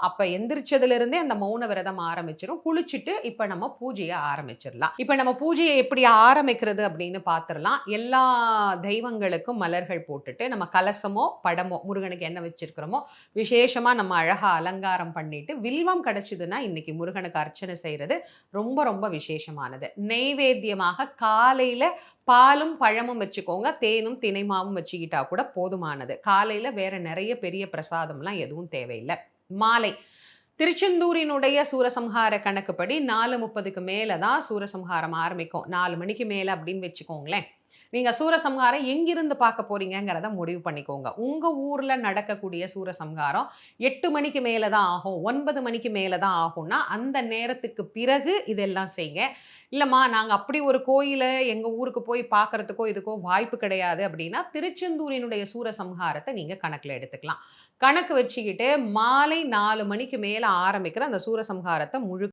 அப்ப எந்திரிச்சதுல இருந்தே அந்த மௌன விரதம் ஆரம்பிச்சிரும். குளிச்சுட்டு இப்ப நம்ம பூஜைய ஆரம்பிச்சிரலாம். இப்ப நம்ம பூஜைய எப்படி ஆரம்பிக்கிறது அப்படின்னு பார்த்துரலாம். எல்லா தெய்வங்களுக்கும் மலர்கள் போட்டுட்டு, நம்ம கலசமோ, படமோ முருகனுக்கு என்ன வச்சிருக்கிறோமோ, விசேஷமா நம்ம அழகா அலங்காரம் பண்ணிட்டு, வில்வம் கிடைச்சதுன்னா இன்னைக்கு முருகனுக்கு அர்ச்சனை செய்றது ரொம்ப ரொம்ப விசேஷமானது. நெய்வேத்தியமாக காலையில பாலும், பழமும் வச்சுக்கோங்க. தேனும், தினை மாவும் வச்சுக்கிட்டா கூட போதுமானது. காலையில வேற நெறைய பெரிய பிரசாதம்லாம் எதுவும் தேவையில்ல. மாலை திருச்செந்தூரினுடைய சூரசம்ஹார கணக்குப்படி 4:30க்கு மேல தான் சூரசம்ஹாரம் ஆரம்பிக்கும். 4 மணிக்கு மேல அப்படின்னு வச்சுக்கோங்களேன். நீங்க சூரசம்ஹாரம் எங்கிருந்து பார்க்க போறீங்கங்கிறத முடிவு பண்ணிக்கோங்க. உங்க ஊர்ல நடக்கக்கூடிய சூரசம்ஹாரம் 8 மணிக்கு மேல தான் ஆகும், 9 மணிக்கு மேல தான் ஆகும்னா, அந்த நேரத்துக்கு பிறகு இதெல்லாம் செய்யுங்க. இல்லம்மா நாங்க அப்படி ஒரு கோயில எங்க ஊருக்கு போய் பார்க்கறதுக்கோ, இதுக்கோ வாய்ப்பு கிடையாது அப்படின்னா, திருச்செந்தூரினுடைய சூரசம்ஹாரத்த நீங்க கணக்குல எடுத்துக்கலாம். கணக்கு வச்சுக்கிட்டு மாலை 4 மணிக்கு மேல ஆரம்பிக்கிற அந்த சூரசம்ஹாரத்த முழுக்க